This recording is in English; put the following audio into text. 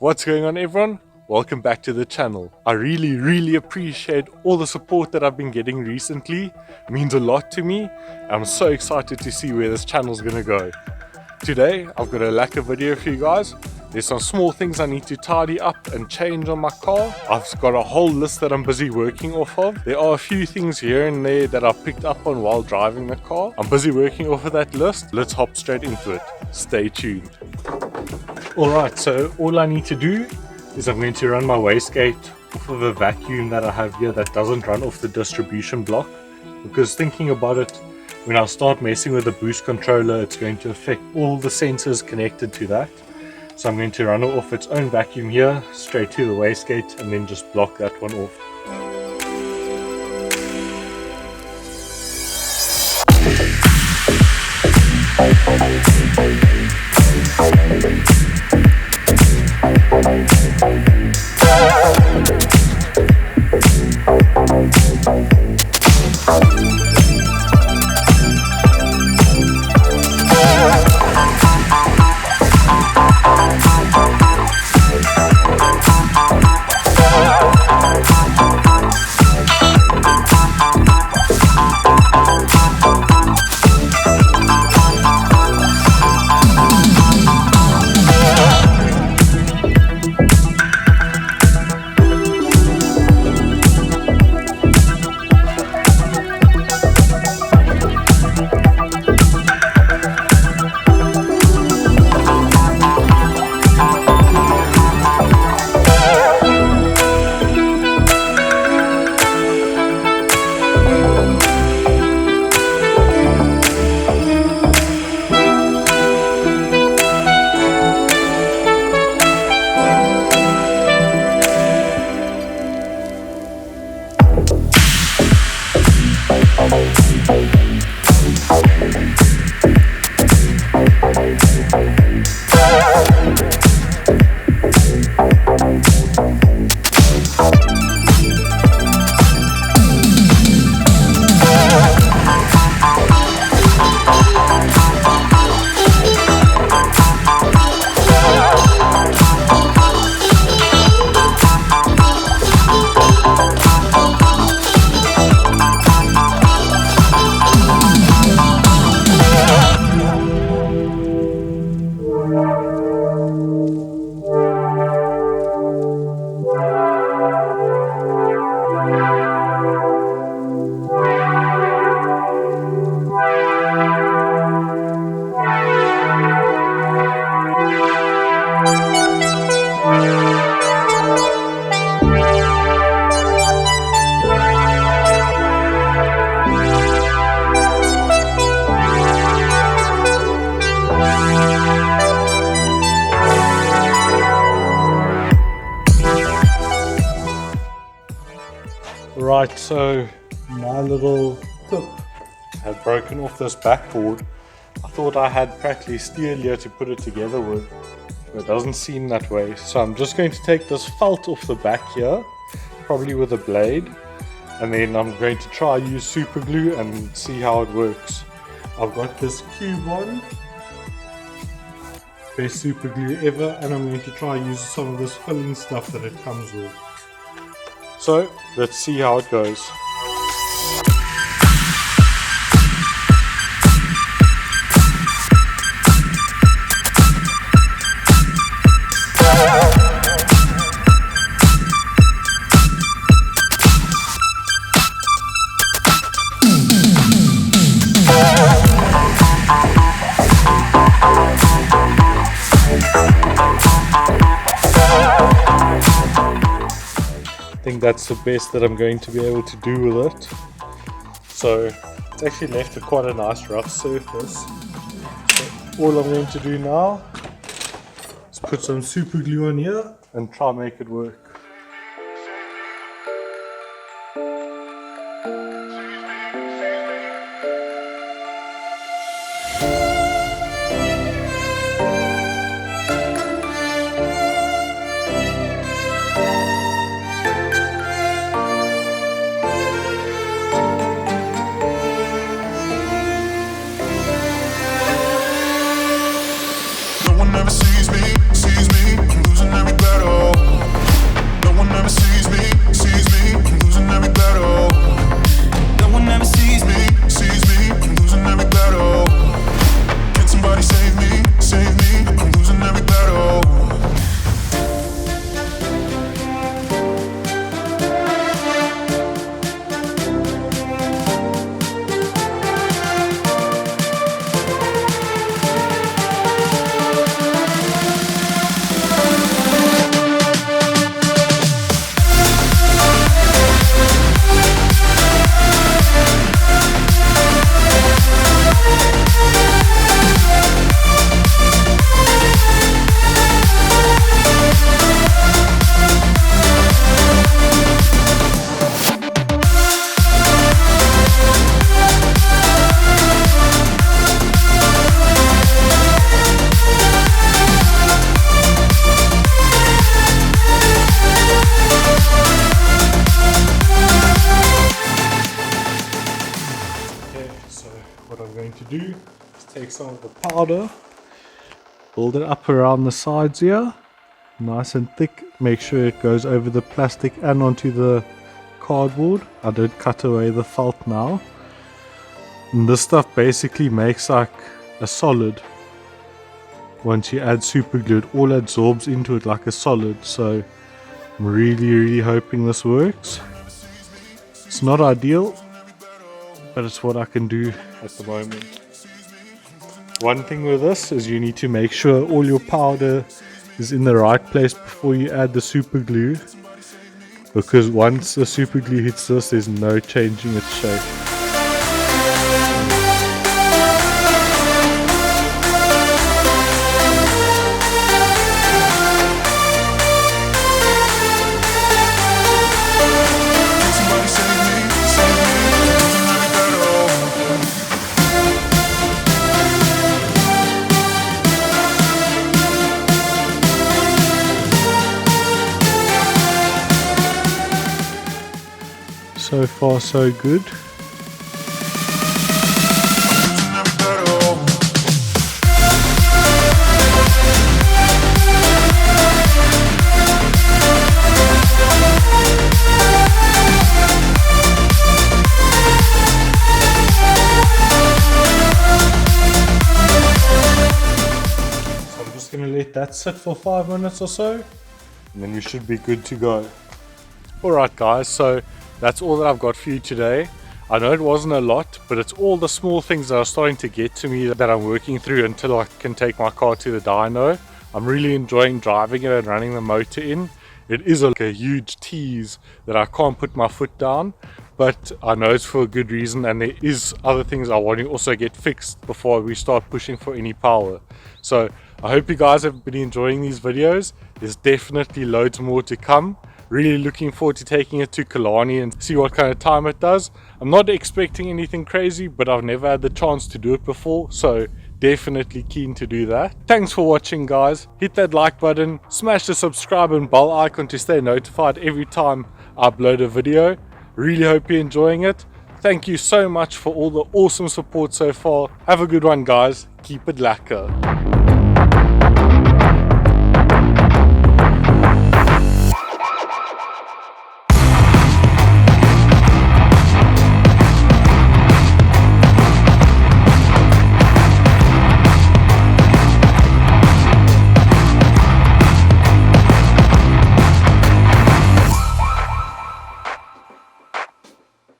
What's going on, everyone? Welcome back to the channel. I really appreciate all the support that I've been getting recently. It means a lot to me. I'm so excited to see where this channel is gonna go. Today I've got a lacquer video for you guys. There's some small things I need to tidy up and change on my car. I've got a whole list that I'm busy working off of. There are a few things here and there that I've picked up on while driving the car. I'm busy working off of that list. Let's hop straight into it. Stay tuned. Alright, so all I need to do is I'm going to run my wastegate off of a vacuum that I have here that doesn't run off the distribution block, because thinking about it, when I start messing with the boost controller, it's going to affect all the sensors connected to that. So I'm going to run it off its own vacuum here, straight to the wastegate, and then just block that one off. Right, so my little tip had broken off this backboard. I thought I had practically steel here to put it together with, but it doesn't seem that way. So I'm just going to take this felt off the back here, probably with a blade, and then I'm going to try use super glue and see how it works. I've got this cube on, best super glue ever, and I'm going to try use some of this filling stuff that it comes with. So let's see how it goes. I think that's the best that I'm going to be able to do with it. So it's actually left a quite a nice rough surface. So all I'm going to do now is put some super glue on here and try and make it work. never sees me, I'm losing every battle. take some of the powder, build it up around the sides here, nice and thick. Make sure it goes over the plastic and onto the cardboard. I did cut away the felt now. And this stuff basically makes like a solid. Once you add super glue, it all absorbs into it like a solid. So I'm really hoping this works. It's not ideal, but it's what I can do at the moment. One thing with this is you need to make sure all your powder is in the right place before you add the super glue, because once the super glue hits this, there's no changing its shape. So far so good. So I'm just going to let that sit for 5 minutes or so, and then we should be good to go. Alright guys, so that's all that I've got for you today. I know it wasn't a lot, but it's all the small things that are starting to get to me that I'm working through until I can take my car to the dyno. I'm really enjoying driving it and running the motor in. It is like a huge tease that I can't put my foot down, but I know it's for a good reason, and there is other things I want to also get fixed before we start pushing for any power. So I hope you guys have been enjoying these videos. There's definitely loads more to come. Really looking forward to taking it to Kalani and see what kind of time it does. I'm not expecting anything crazy, but I've never had the chance to do it before, so definitely keen to do that. Thanks for watching guys. Hit that like button, smash the subscribe and bell icon to stay notified every time I upload a video. Really hope you're enjoying it. Thank you so much for all the awesome support so far. Have a good one guys. Keep it lekker.